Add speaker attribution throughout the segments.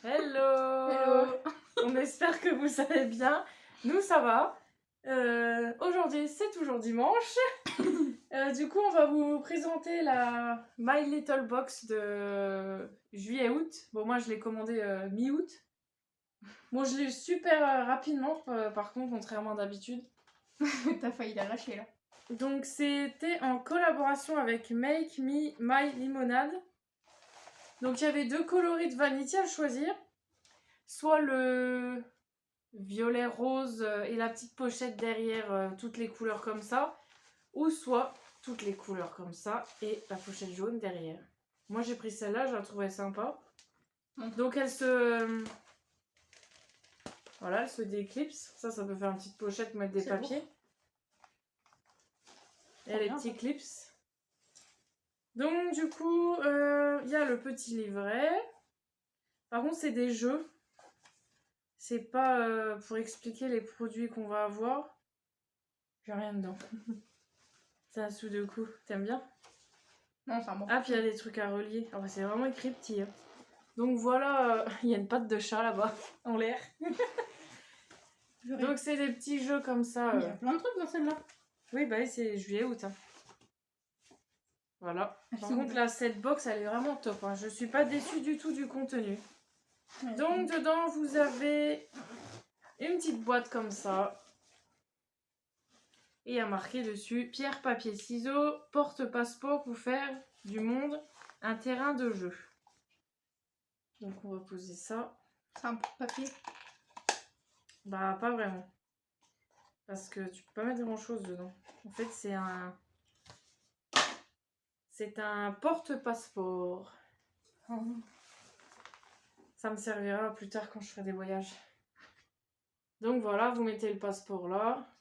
Speaker 1: Hello!
Speaker 2: Hello.
Speaker 1: On espère que vous allez bien. Nous, ça va. Aujourd'hui, c'est toujours dimanche. Du coup, on va vous présenter la My Little Box de juillet-août. Bon, moi, je l'ai commandé mi-août. Bon, je l'ai eu super rapidement, par contre, contrairement d'habitude.
Speaker 2: T'as failli l'arracher là.
Speaker 1: Donc, c'était en collaboration avec Make Me My Limonade. Donc, il y avait 2 coloris de vanille à choisir. Soit le violet rose et la petite pochette derrière, toutes les couleurs comme ça. Ou soit toutes les couleurs comme ça et la pochette jaune derrière. Moi j'ai pris celle-là, je la trouvais sympa. Donc elle se... Voilà, elle se déclipse. Ça peut faire une petite pochette, mettre des papiers.
Speaker 2: Lourd.
Speaker 1: Et les petits clips. Donc du coup, il y a le petit livret. Par contre c'est des jeux. C'est pas pour expliquer les produits qu'on va avoir. J'ai rien dedans. C'est un Sudoku. T'aimes bien?
Speaker 2: Non, c'est un bon.
Speaker 1: Ah, puis il y a des trucs à relier. Ah, bah, c'est vraiment écrit petit. Hein. Donc voilà, il y a une patte de chat là-bas, en l'air. Donc c'est des petits jeux comme ça.
Speaker 2: Il y a plein de trucs dans celle-là.
Speaker 1: Oui, bah oui, c'est juillet-août. Hein. Voilà. Par contre, là, cette box, elle est vraiment top. Hein. Je suis pas déçue du tout du contenu. Ouais, donc dedans, vous avez une petite boîte comme ça. Et il y a marqué dessus pierre, papier, ciseaux, porte-passeport pour faire du monde un terrain de jeu. Donc on va poser ça.
Speaker 2: C'est un papier?
Speaker 1: Bah pas vraiment. Parce que tu peux pas mettre grand chose dedans. En fait c'est un... C'est un porte-passeport. Oh. Ça me servira plus tard quand je ferai des voyages. Donc voilà, vous mettez le passeport là.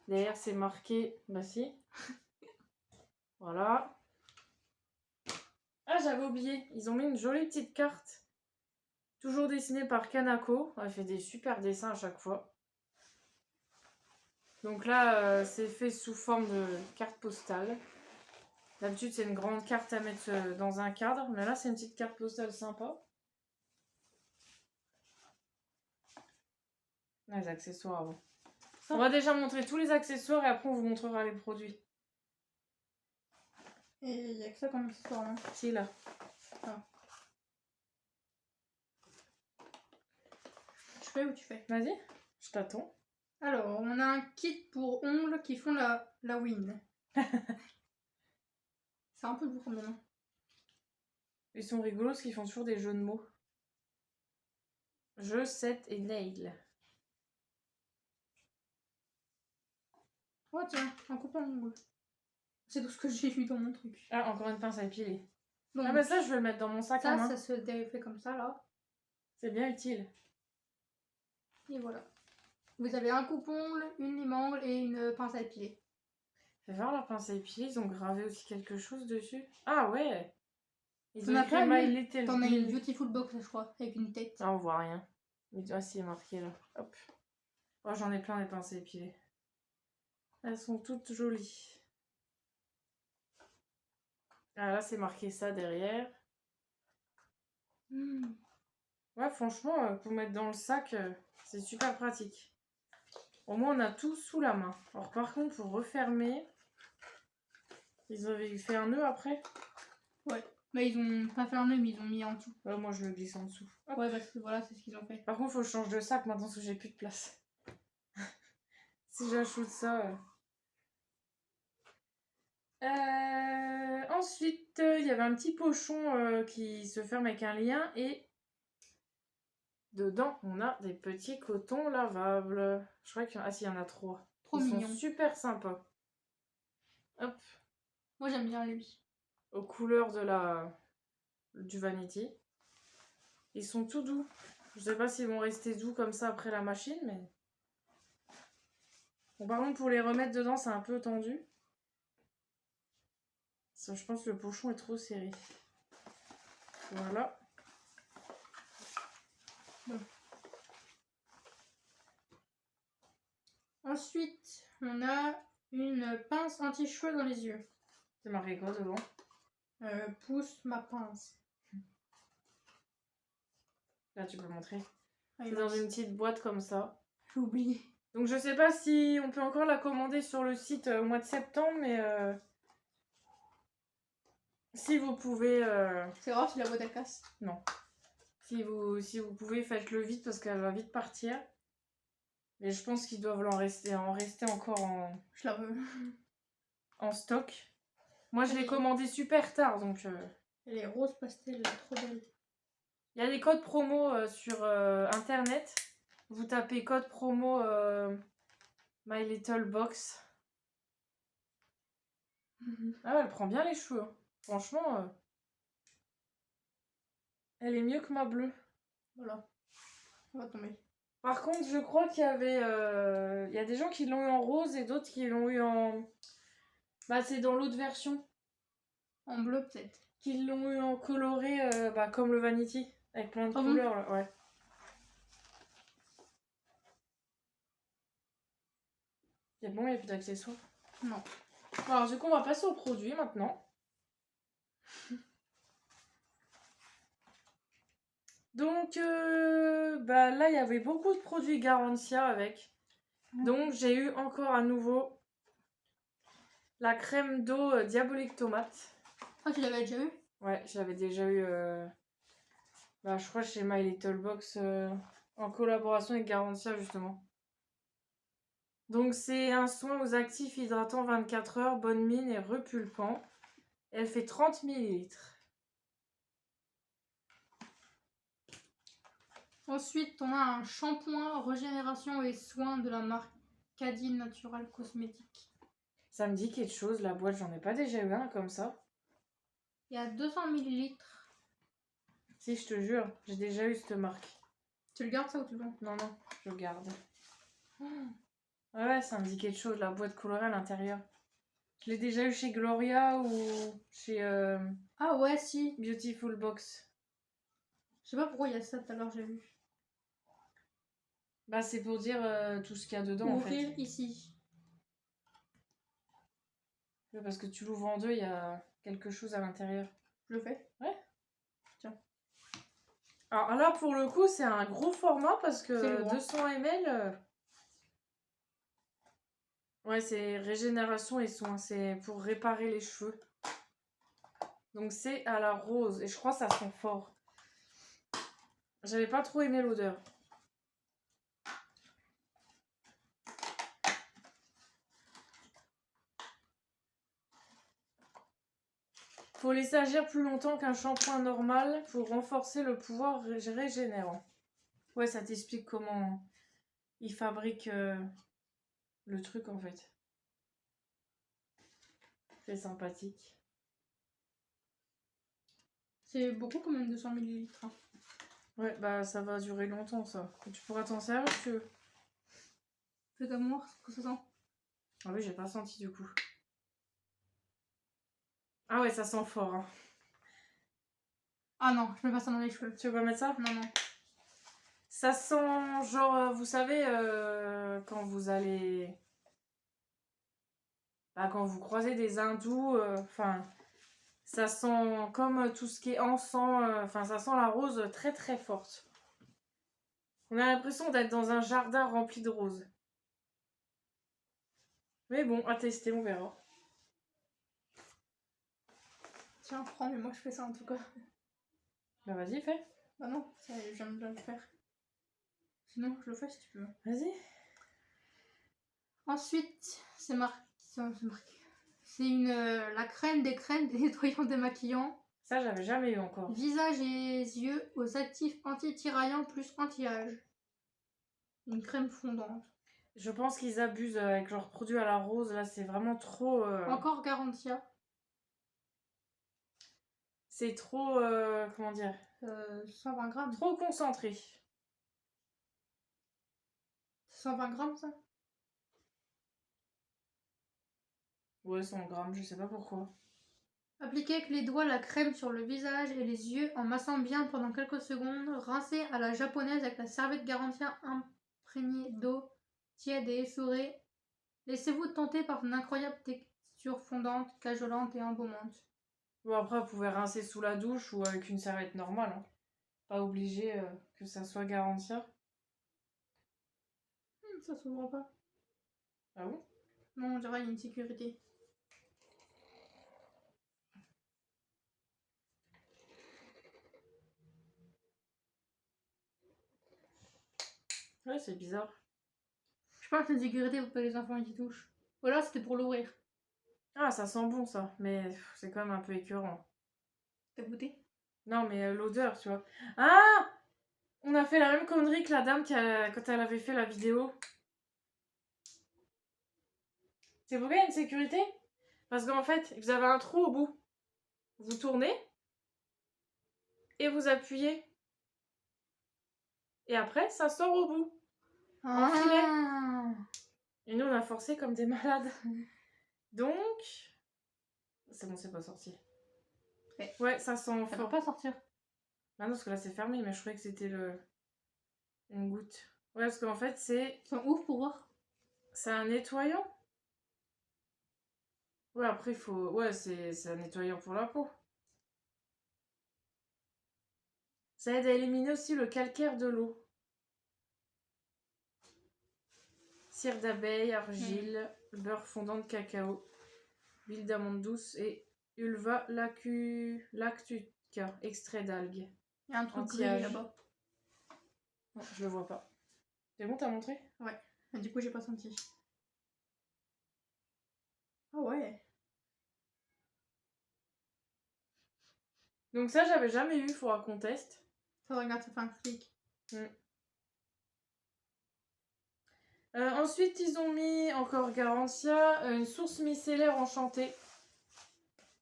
Speaker 1: Derrière c'est marqué... Bah si. Voilà. Ah j'avais oublié. Ils ont mis une jolie petite carte. Toujours dessinée par Kanako. Elle fait des super dessins à chaque fois. Donc là, c'est fait sous forme de carte postale. D'habitude, c'est une grande carte à mettre dans un cadre. Mais là, c'est une petite carte postale sympa. Les accessoires avant. On va déjà montrer tous les accessoires et après, on vous montrera les produits.
Speaker 2: Et il n'y a que ça comme accessoire là.
Speaker 1: Si, là.
Speaker 2: Ah. Tu fais ou tu fais?
Speaker 1: Vas-y, je t'attends.
Speaker 2: Alors, on a un kit pour ongles qui font la win. C'est un peu lourd quand même.
Speaker 1: Ils sont rigolos parce qu'ils font toujours des jeux de mots. Jeu, set et nail.
Speaker 2: Oh tiens, un coupon ongle. C'est tout ce que j'ai vu dans mon truc.
Speaker 1: Ah, encore une pince à épiler.
Speaker 2: Donc,
Speaker 1: ah bah ça, je vais le mettre dans mon sac à main.
Speaker 2: Ça se défait comme ça là.
Speaker 1: C'est bien utile.
Speaker 2: Et voilà. Vous avez un coupe-ongle, une lime-ongle et une pince à épiler.
Speaker 1: Fais voir la pince à épiler, ils ont gravé aussi quelque chose dessus. Ah ouais. Ils
Speaker 2: On
Speaker 1: ont
Speaker 2: a
Speaker 1: écrit
Speaker 2: pas
Speaker 1: My
Speaker 2: une...
Speaker 1: Little
Speaker 2: T'en as
Speaker 1: Bill.
Speaker 2: une Beautiful Box, je crois, avec une tête.
Speaker 1: Ah, on voit rien. Mais ah si, il est marqué là. Hop. Oh, j'en ai plein des pinces à épiler. Elles sont toutes jolies. Ah là, c'est marqué ça derrière. Ouais, franchement, pour mettre dans le sac, c'est super pratique. Au moins, on a tout sous la main. Alors par contre, pour refermer, ils avaient fait un nœud après.
Speaker 2: Ouais. Mais ils ont pas fait un nœud, mais ils ont mis en dessous.
Speaker 1: Ouais, moi, je le glisse en dessous. Hop.
Speaker 2: Ouais, parce que voilà, c'est ce qu'ils ont fait.
Speaker 1: Par contre, faut que je change de sac maintenant parce que j'ai plus de place. Si j'ajoute ça... Ensuite, il y avait un petit pochon qui se ferme avec un lien et dedans, on a des petits cotons lavables. Je crois qu'il y en a... Ah si, il y en a 3.
Speaker 2: Trop
Speaker 1: Ils
Speaker 2: mignon.
Speaker 1: sont super sympas. Hop.
Speaker 2: Moi, j'aime bien lui.
Speaker 1: Aux couleurs du Vanity. Ils sont tout doux. Je sais pas s'ils vont rester doux comme ça après la machine, mais... Bon, par contre, pour les remettre dedans, c'est un peu tendu. Ça, je pense que le pochon est trop serré. Voilà.
Speaker 2: Bon. Ensuite, on a une pince anti-cheveux dans les yeux.
Speaker 1: C'est marqué quoi devant?
Speaker 2: Pousse ma pince.
Speaker 1: Là, tu peux montrer.
Speaker 2: Ah,
Speaker 1: C'est
Speaker 2: il
Speaker 1: dans
Speaker 2: mince.
Speaker 1: une petite boîte comme ça.
Speaker 2: J'ai oublié.
Speaker 1: Donc je sais pas si on peut encore la commander sur le site au mois de septembre, mais si vous pouvez,
Speaker 2: C'est grave si la boîte elle casse.
Speaker 1: non. Si vous pouvez, faites-le vite parce qu'elle va vite partir. Mais je pense qu'ils doivent en rester encore
Speaker 2: Je la veux.
Speaker 1: en stock. Moi, je l'ai
Speaker 2: Oui.
Speaker 1: commandé super tard, donc
Speaker 2: Elle est rose pastel, elle est trop belle.
Speaker 1: il y a des codes promo sur internet. Vous tapez code promo My Little Box. Ah ouais, elle prend bien les cheveux, hein. Franchement, elle est mieux que ma bleue.
Speaker 2: Voilà. On va tomber.
Speaker 1: Par contre, je crois qu'il y avait... il y a des gens qui l'ont eu en rose et d'autres qui l'ont eu en... Bah, c'est dans l'autre version.
Speaker 2: En bleu peut-être.
Speaker 1: Qui l'ont eu en coloré, comme le Vanity. Avec plein de
Speaker 2: Ah bon
Speaker 1: couleurs, là. Ouais. C'est bon, il n'y a plus d'accessoires.
Speaker 2: Non.
Speaker 1: Alors, du coup, on va passer aux produits maintenant. Donc, là, il y avait beaucoup de produits Garantia avec. Donc, j'ai eu encore à nouveau la crème d'eau Diabolique Tomate.
Speaker 2: Ah, tu l'avais déjà eu?
Speaker 1: Ouais, j'avais déjà eu, je crois chez My Little Box, en collaboration avec Garantia, justement. Donc, c'est un soin aux actifs hydratants 24 heures, bonne mine et repulpant. Elle fait 30 ml.
Speaker 2: Ensuite, on a un shampoing régénération et soins de la marque Cadine Natural Cosmétique.
Speaker 1: Ça me dit quelque chose, la boîte, j'en ai pas déjà eu un comme ça.
Speaker 2: Il y a 200 ml.
Speaker 1: Si, je te jure, j'ai déjà eu cette marque.
Speaker 2: Tu le gardes ça ou tu le vends?
Speaker 1: Non, non, je le garde. Ouais, ça me dit quelque chose, la boîte colorée à l'intérieur. Je l'ai déjà eu chez Gloria ou chez
Speaker 2: Ah ouais, si.
Speaker 1: Beautiful Box.
Speaker 2: Je sais pas pourquoi il y a ça tout à l'heure, j'ai vu.
Speaker 1: Bah, c'est pour dire tout ce qu'il y a dedans,
Speaker 2: Ouvrir
Speaker 1: en fait.
Speaker 2: ici.
Speaker 1: Ouais, parce que tu l'ouvres en deux, il y a quelque chose à l'intérieur.
Speaker 2: Je le fais.
Speaker 1: Alors là, pour le coup, c'est un gros format parce
Speaker 2: C'est
Speaker 1: que
Speaker 2: lourd.
Speaker 1: 200 ml... Ouais, c'est régénération et soins. C'est pour réparer les cheveux. Donc c'est à la rose. Et je crois que ça sent fort. J'avais pas trop aimé l'odeur. Faut laisser agir plus longtemps qu'un shampoing normal pour renforcer le pouvoir régénérant. Ouais, ça t'explique comment ils fabriquent le truc en fait. C'est sympathique.
Speaker 2: C'est beaucoup quand même 200 ml.
Speaker 1: Ouais, bah ça va durer longtemps ça. Et tu pourras t'en servir si tu veux.
Speaker 2: Fais comme moi, c'est ce que ça sent.
Speaker 1: Ah oui, j'ai pas senti du coup. Ah ouais, ça sent fort. Hein.
Speaker 2: Ah non, je mets pas ça dans les cheveux.
Speaker 1: Tu veux pas mettre ça?
Speaker 2: Non, non.
Speaker 1: Ça sent genre, vous savez, quand vous allez... Bah, quand vous croisez des hindous, ça sent comme tout ce qui est encens, ça sent la rose très très forte. On a l'impression d'être dans un jardin rempli de roses. Mais bon, à tester, on verra.
Speaker 2: Tiens, prends, mais moi je fais ça en tout cas.
Speaker 1: Bah vas-y, fais.
Speaker 2: Bah non, ça, j'aime bien le faire. Sinon, je le fais si tu veux.
Speaker 1: Vas-y.
Speaker 2: Ensuite, c'est marqué. C'est la crème des crèmes nettoyant démaquillant.
Speaker 1: Ça, j'avais jamais eu encore.
Speaker 2: Visage et yeux aux actifs anti-tiraillants plus anti-âge. Une crème fondante.
Speaker 1: Je pense qu'ils abusent avec leurs produits à la rose. Là, c'est vraiment trop...
Speaker 2: Encore Garantia.
Speaker 1: C'est trop... comment dire?
Speaker 2: 120 grammes.
Speaker 1: Trop concentré.
Speaker 2: C'est 120 grammes ça?
Speaker 1: Ouais, 100 grammes, je sais pas pourquoi.
Speaker 2: Appliquez avec les doigts la crème sur le visage et les yeux en massant bien pendant quelques secondes. Rincez à la japonaise avec la serviette Garantia imprégnée d'eau tiède et essorée. Laissez-vous tenter par une incroyable texture fondante, cajolant et embaumante.
Speaker 1: Bon, après, vous pouvez rincer sous la douche ou avec une serviette normale. Hein. Pas obligé que ça soit Garantia.
Speaker 2: Ça s'ouvre pas.
Speaker 1: Ah bon?
Speaker 2: Non, on dirait qu'il y a une sécurité.
Speaker 1: Ouais, c'est bizarre.
Speaker 2: Je pense que c'est une sécurité pour pas les enfants qui touchent. Ou alors c'était pour l'ouvrir.
Speaker 1: Ah, ça sent bon ça, mais c'est quand même un peu écœurant.
Speaker 2: T'as goûté?
Speaker 1: Non, mais l'odeur, tu vois. Ah! On a fait la même connerie que la dame quand elle avait fait la vidéo. C'est pourquoi il y a une sécurité? Parce qu'en fait, vous avez un trou au bout. Vous tournez et vous appuyez. Et après, ça sort au bout. En filet. Et nous, on a forcé comme des malades. Donc... C'est bon, c'est pas sorti. Ouais, ça sent
Speaker 2: Ça
Speaker 1: fort.
Speaker 2: peut pas sortir.
Speaker 1: Ah non, parce que là, c'est fermé, mais je croyais que c'était une goutte. Ouais, parce qu'en fait, c'est...
Speaker 2: Ils sont ouf pour voir.
Speaker 1: C'est un nettoyant. Ouais, après, il faut... Ouais, c'est un nettoyant pour la peau. Ça aide à éliminer aussi le calcaire de l'eau. Cire d'abeille, argile, beurre fondant de cacao, huile d'amande douce et ulva lactuca, extrait d'algues.
Speaker 2: Il y a un truc gris
Speaker 1: Anti-âge.
Speaker 2: là-bas.
Speaker 1: Non, je le vois pas. C'est bon, t'as montré?
Speaker 2: Ouais. Mais du coup, j'ai pas senti. Ah ouais.
Speaker 1: Donc ça, j'avais jamais eu, faudra qu'on teste.
Speaker 2: Ça regarde, ça fait un clic.
Speaker 1: Ensuite, ils ont mis encore Garantia, une source micellaire enchantée.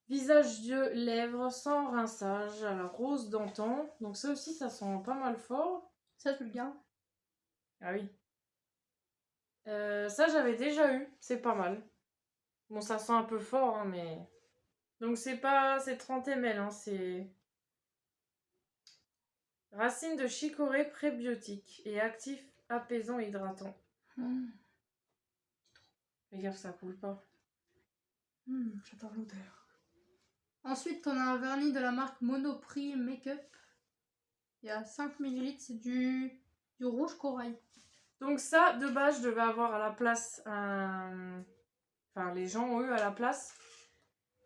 Speaker 1: Visage, yeux, lèvres, sans rinçage, à la rose d'antan. Donc ça aussi, ça sent pas mal fort.
Speaker 2: Ça, tu le gardes.
Speaker 1: Ah oui. Ça, j'avais déjà eu. C'est pas mal. Bon, ça sent un peu fort, hein, mais... Donc c'est pas... C'est 30 ml, hein, c'est... Racine de chicorée prébiotique et actif apaisant hydratant. Fais gaffe, ça coule pas.
Speaker 2: J'adore l'odeur. Ensuite, on a un vernis de la marque Monoprix Makeup. Il y a 5 ml, c'est du rouge corail.
Speaker 1: Donc ça, de base, je devais avoir à la place un... Enfin, les gens ont eu à la place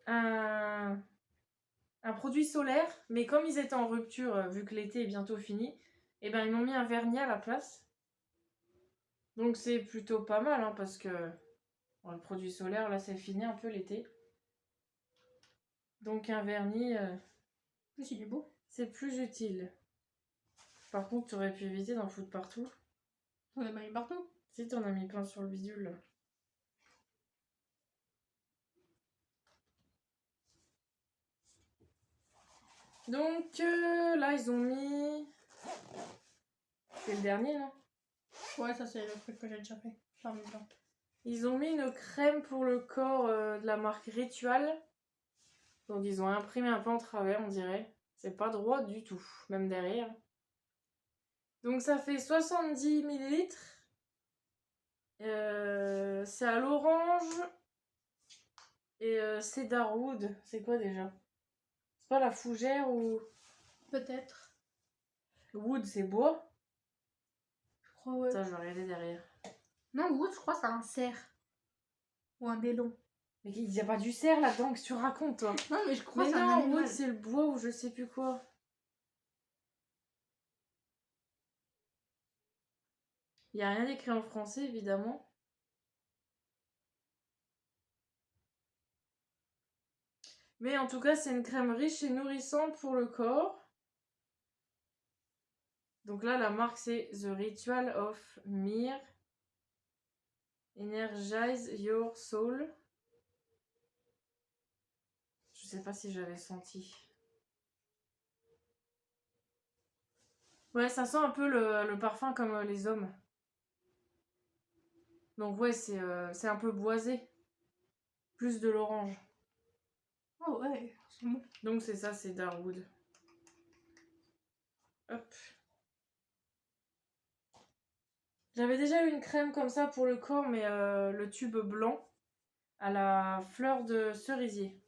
Speaker 1: un produit solaire. Mais comme ils étaient en rupture, vu que l'été est bientôt fini, eh ben, ils m'ont mis un vernis à la place. Donc c'est plutôt pas mal, hein, parce que bon, le produit solaire, là, c'est fini un peu l'été. Donc un vernis,
Speaker 2: Plus il est beau.
Speaker 1: c'est plus utile. Par contre, tu aurais pu éviter d'en foutre partout.
Speaker 2: On a mis partout.
Speaker 1: Si t'en as mis plein sur le bidule. Donc là, ils ont mis... C'est le dernier, non?
Speaker 2: Ouais, ça c'est le truc que j'ai déjà fait. J'en ai dedans.
Speaker 1: Ils ont mis une crème pour le corps de la marque Ritual. Donc ils ont imprimé un peu en travers, on dirait. C'est pas droit du tout, même derrière. Donc ça fait 70 ml. C'est à l'orange et cedarwood. C'est quoi déjà? C'est pas la fougère ou...
Speaker 2: Peut-être.
Speaker 1: Wood, c'est bois?
Speaker 2: Je crois, ouais.
Speaker 1: Ça, je vais regarder derrière.
Speaker 2: Non, wood, je crois, c'est un cerf. Ou un délon.
Speaker 1: Mais il n'y a pas du cerf là-dedans, que tu racontes, toi?
Speaker 2: Non, mais je crois
Speaker 1: Mais
Speaker 2: que c'est un
Speaker 1: non,
Speaker 2: animal.
Speaker 1: wood, c'est le bois ou je sais plus quoi. Il n'y a rien écrit en français, évidemment. Mais en tout cas, c'est une crème riche et nourrissante pour le corps. Donc là, la marque, c'est The Ritual of Myrrh. Energize Your Soul. Je sais pas si j'avais senti. Ouais, ça sent un peu le parfum comme les hommes. Donc ouais, c'est un peu boisé. Plus de l'orange.
Speaker 2: Oh ouais, c'est bon.
Speaker 1: Donc c'est ça, c'est Darwood. Hop. J'avais déjà eu une crème comme ça pour le corps, mais le tube blanc à la fleur de cerisier.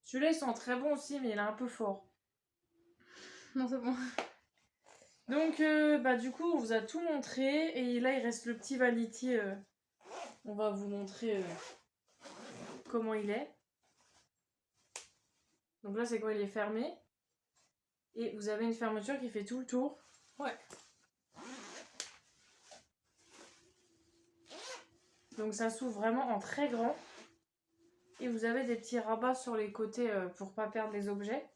Speaker 1: Celui-là, il sent très bon aussi, mais il est un peu fort.
Speaker 2: Non, c'est bon.
Speaker 1: Donc, du coup, on vous a tout montré. Et là, il reste le petit vanity. On va vous montrer comment il est. Donc là, c'est quand il est fermé. Et vous avez une fermeture qui fait tout le tour.
Speaker 2: Ouais.
Speaker 1: Donc ça s'ouvre vraiment en très grand. Et vous avez des petits rabats sur les côtés pour pas perdre les objets.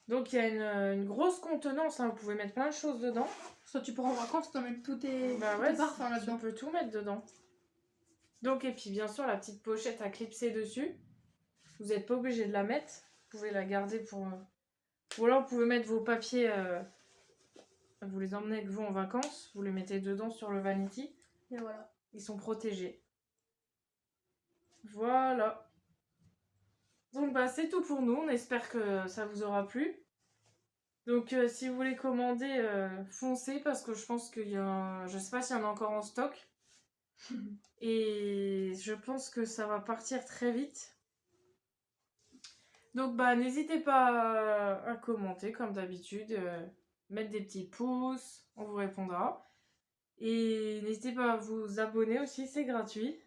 Speaker 1: Donc il y a une grosse contenance, hein. Vous pouvez mettre plein de choses dedans.
Speaker 2: Soit tu pars en vacances, t'en mets tous tes
Speaker 1: Ouais,
Speaker 2: parfums
Speaker 1: tu
Speaker 2: là-dedans.
Speaker 1: peux tout mettre dedans. Donc, et puis bien sûr, la petite pochette à clipser dessus. Vous n'êtes pas obligé de la mettre. Vous pouvez la garder pour... Ou alors, vous pouvez mettre vos papiers... Vous les emmenez avec vous en vacances. Vous les mettez dedans sur le vanity.
Speaker 2: Et voilà.
Speaker 1: Ils sont protégés. Voilà. Donc, c'est tout pour nous. On espère que ça vous aura plu. Donc, si vous voulez commander, foncez parce que je pense qu'il y a... Je sais pas s'il y en a encore en stock. Et je pense que ça va partir très vite. Donc n'hésitez pas à commenter comme d'habitude, mettre des petits pouces, on vous répondra. Et n'hésitez pas à vous abonner aussi, c'est gratuit.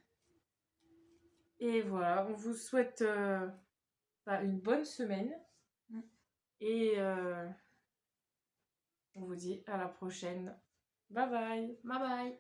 Speaker 1: Et voilà, on vous souhaite une bonne semaine. Et on vous dit à la prochaine. Bye bye.
Speaker 2: Bye bye.